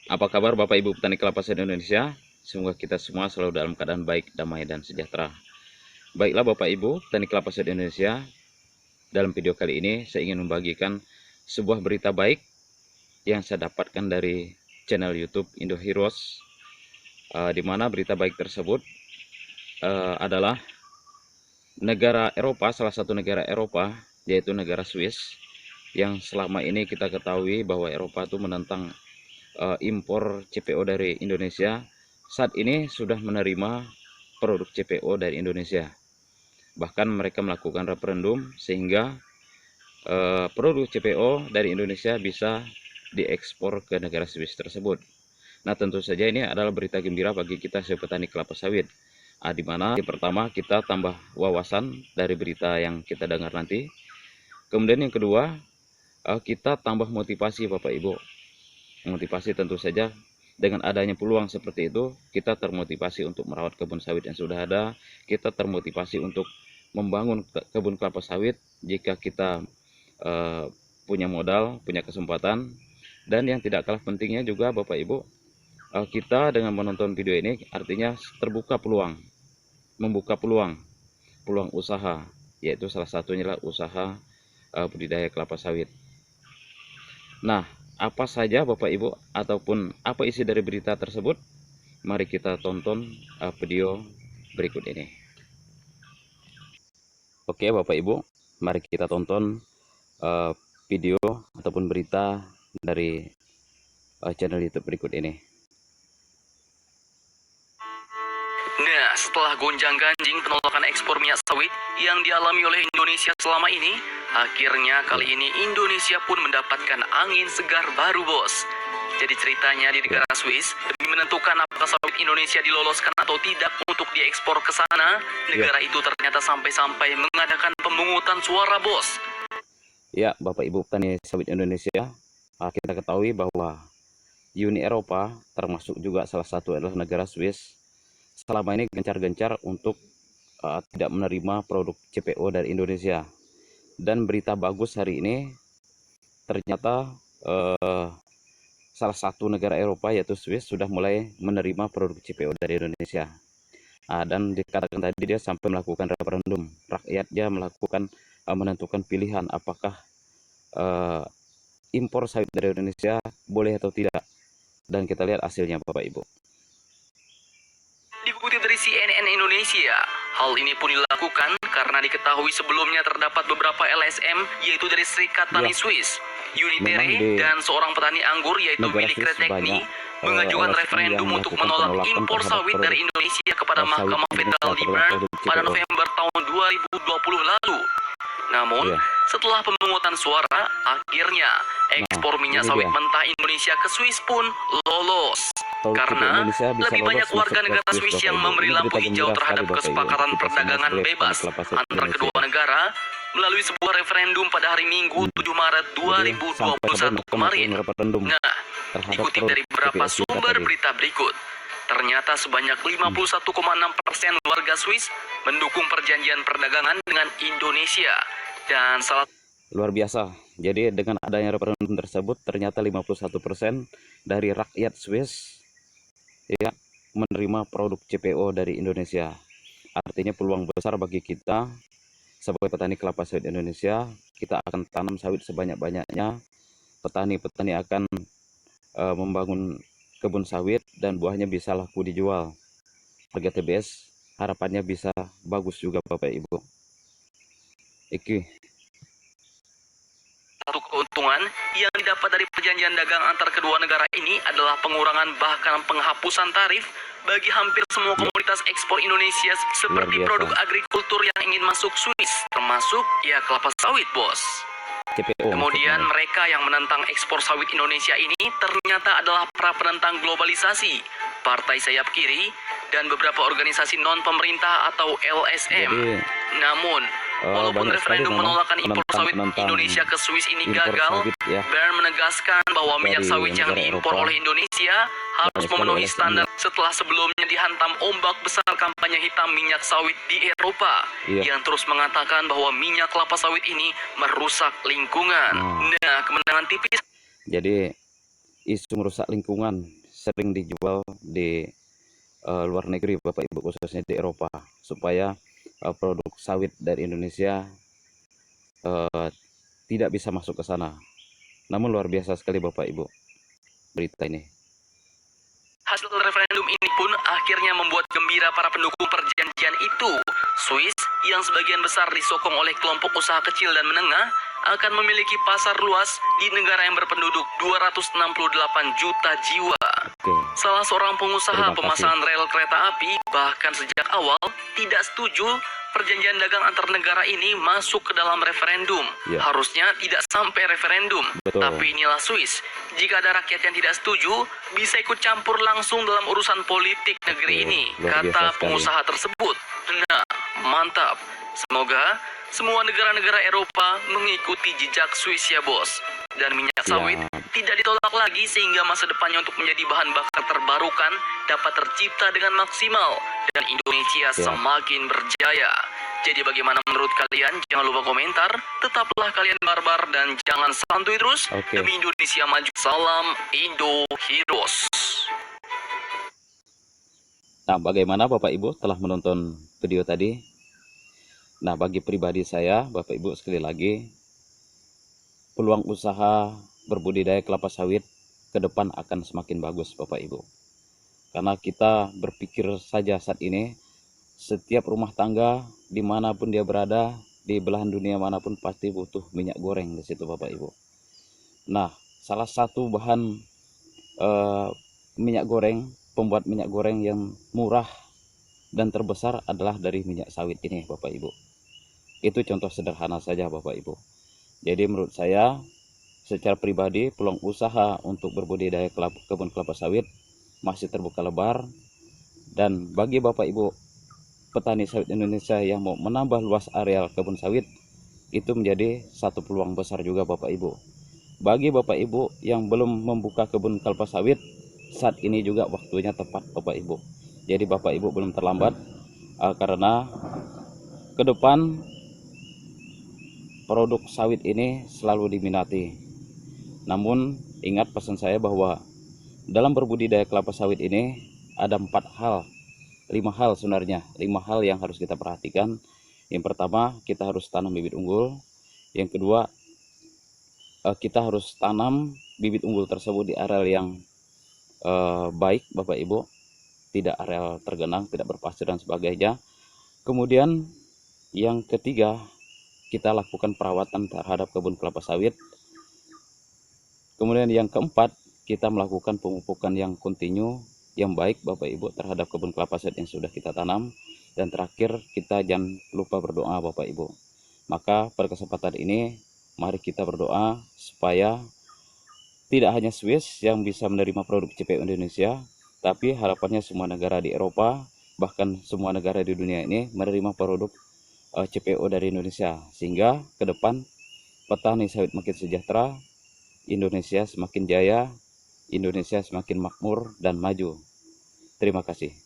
Apa kabar Bapak Ibu petani kelapa sawit Indonesia? Semoga kita semua selalu dalam keadaan baik, damai, dan sejahtera. Baiklah Bapak Ibu petani kelapa sawit Indonesia, dalam video kali ini saya ingin membagikan sebuah berita baik yang saya dapatkan dari channel YouTube Indo Heroes, di mana berita baik tersebut adalah negara Eropa, salah satu negara Eropa, yaitu negara Swiss, yang selama ini kita ketahui bahwa Eropa itu menentang impor CPO dari Indonesia. Saat ini sudah menerima produk CPO dari Indonesia. Bahkan mereka melakukan referendum sehingga produk CPO dari Indonesia bisa diekspor ke negara Swiss tersebut. Nah, tentu saja ini adalah berita gembira bagi kita sebagai petani kelapa sawit. Di mana pertama kita tambah wawasan dari berita yang kita dengar nanti. Kemudian yang kedua, kita tambah motivasi Bapak Ibu. Motivasi tentu saja dengan adanya peluang seperti itu, kita termotivasi untuk merawat kebun sawit yang sudah ada. Kita termotivasi untuk membangun kebun kelapa sawit jika kita punya modal, punya kesempatan. Dan yang tidak kalah pentingnya juga Bapak Ibu, kita dengan menonton video ini artinya terbuka peluang, membuka peluang usaha, yaitu salah satunya adalah usaha budidaya kelapa sawit. Nah, apa saja Bapak Ibu ataupun apa isi dari berita tersebut? Mari kita tonton video berikut ini. Oke Bapak Ibu, mari kita tonton video ataupun berita dari channel YouTube berikut ini. Nah, setelah gonjang-ganjing penolakan ekspor minyak sawit yang dialami oleh Indonesia selama ini, akhirnya kali ini Indonesia pun mendapatkan angin segar baru, bos. Jadi ceritanya di negara Swiss, demi menentukan apakah sawit Indonesia diloloskan atau tidak untuk diekspor ke sana, negara itu ternyata sampai-sampai mengadakan pemungutan suara, bos. Ya, Bapak Ibu petani sawit Indonesia, kita ketahui bahwa Uni Eropa, termasuk juga salah satu adalah negara Swiss, selama ini gencar-gencar untuk tidak menerima produk CPO dari Indonesia. Dan berita bagus hari ini, ternyata salah satu negara Eropa yaitu Swiss sudah mulai menerima produk CPO dari Indonesia. Dan dikatakan tadi dia sampai melakukan referendum, rakyatnya melakukan menentukan pilihan apakah impor sawit dari Indonesia boleh atau tidak. Dan kita lihat hasilnya Bapak Ibu. Dikutip dari CNN Indonesia, hal ini pun dilakukan karena diketahui sebelumnya terdapat beberapa LSM, yaitu dari Serikat Tani Swiss, Unitere, dan seorang petani anggur yaitu Willy Kretekny, mengajukan referendum untuk menolak impor sawit dari Indonesia kepada Mahkamah Federal di Bern pada November tahun 2020 lalu. Namun, setelah pemungutan suara, akhirnya ekspor minyak sawit mentah Indonesia ke Swiss pun lolos. Karena lebih banyak warga negara Swiss yang memberi lampu hijau terhadap kesepakatan perdagangan bebas antara kedua negara melalui sebuah referendum pada hari Minggu 7 Maret 2021 kemarin. Nah, dikutip dari beberapa sumber berita berikut, ternyata sebanyak 51,6% warga Swiss mendukung perjanjian perdagangan dengan Indonesia. Dan luar biasa. Jadi dengan adanya referendum tersebut ternyata 51% dari rakyat Swiss ya menerima produk CPO dari Indonesia. Artinya peluang besar bagi kita sebagai petani kelapa sawit Indonesia. Kita akan tanam sawit sebanyak-banyaknya. Petani-petani akan membangun kebun sawit dan buahnya bisa laku dijual. Harga TBS harapannya bisa bagus juga Bapak Ibu. Satu keuntungan yang didapat dari perjanjian dagang antar kedua negara ini adalah pengurangan bahkan penghapusan tarif bagi hampir semua komoditas ekspor Indonesia seperti produk agrikultur yang ingin masuk Swiss, termasuk ya kelapa sawit, bos. Kemudian mereka yang menentang ekspor sawit Indonesia ini ternyata adalah para penentang globalisasi, partai sayap kiri, dan beberapa organisasi non-pemerintah atau LSM. Namun, walaupun referendum menolakkan impor sawit Indonesia ke Swiss ini gagal, Bern menegaskan bahwa minyak sawit yang diimpor oleh Indonesia harus memenuhi standar setelah sebelumnya dihantam ombak besar kampanye hitam minyak sawit di Eropa yang terus mengatakan bahwa minyak kelapa sawit ini merusak lingkungan. Nah, kemenangan tipis. Jadi isu merusak lingkungan sering dijual di luar negeri Bapak Ibu, khususnya di Eropa, supaya produk sawit dari Indonesia tidak bisa masuk ke sana. Namun luar biasa sekali Bapak Ibu berita ini. Hasil referendum ini pun akhirnya membuat gembira para pendukung perjanjian itu. Swiss yang sebagian besar disokong oleh kelompok usaha kecil dan menengah akan memiliki pasar luas di negara yang berpenduduk 268 juta jiwa. Oke. Salah seorang pengusaha Terima kasih. pemasangan rel kereta api bahkan sejak awal tidak setuju perjanjian dagang antar negara ini masuk ke dalam referendum. Ya. Harusnya tidak sampai referendum. Betul. Tapi inilah Swiss. Jika ada rakyat yang tidak setuju, bisa ikut campur langsung dalam urusan politik negeri ini, luar biasa kata sekali. pengusaha tersebut. Nah, mantap. Semoga semua negara-negara Eropa mengikuti jejak Swiss ya bos. Dan minyak sawit tidak ditolak lagi sehingga masa depannya untuk menjadi bahan bakar terbarukan dapat tercipta dengan maksimal dan Indonesia semakin berjaya. Jadi bagaimana menurut kalian? Jangan lupa komentar. Tetaplah kalian barbar dan jangan santuy terus. Demi Indonesia maju. Salam Indo Heroes. Nah, bagaimana Bapak Ibu telah menonton video tadi? Nah, bagi pribadi saya, Bapak Ibu, sekali lagi, peluang usaha berbudidaya kelapa sawit ke depan akan semakin bagus Bapak Ibu. Karena kita berpikir saja saat ini, setiap rumah tangga dimanapun dia berada, di belahan dunia manapun pasti butuh minyak goreng di situ Bapak Ibu. Nah, salah satu bahan minyak goreng, pembuat minyak goreng yang murah dan terbesar adalah dari minyak sawit ini Bapak Ibu. Itu contoh sederhana saja Bapak Ibu. Jadi menurut saya secara pribadi peluang usaha untuk berbudidaya kebun kelapa sawit masih terbuka lebar. Dan bagi Bapak Ibu petani sawit Indonesia yang mau menambah luas areal kebun sawit, itu menjadi satu peluang besar juga Bapak Ibu. Bagi Bapak Ibu yang belum membuka kebun kelapa sawit, saat ini juga waktunya tepat Bapak Ibu. Jadi Bapak Ibu belum terlambat, karena ke depan produk sawit ini selalu diminati. Namun ingat pesan saya bahwa dalam berbudidaya kelapa sawit ini ada 5 hal sebenarnya, 5 hal yang harus kita perhatikan. Yang pertama, kita harus tanam bibit unggul. Yang kedua, kita harus tanam bibit unggul tersebut di areal yang baik Bapak Ibu, tidak areal tergenang, tidak berpasir dan sebagainya. Kemudian yang ketiga, kita lakukan perawatan terhadap kebun kelapa sawit. Kemudian yang keempat, kita melakukan pemupukan yang kontinu, yang baik Bapak Ibu terhadap kebun kelapa sawit yang sudah kita tanam. Dan terakhir, kita jangan lupa berdoa Bapak Ibu. Maka pada kesempatan ini, mari kita berdoa supaya tidak hanya Swiss yang bisa menerima produk CPO Indonesia, tapi harapannya semua negara di Eropa, bahkan semua negara di dunia ini menerima produk CPO dari Indonesia, sehingga ke depan petani sawit makin sejahtera, Indonesia semakin jaya, Indonesia semakin makmur dan maju. Terima kasih.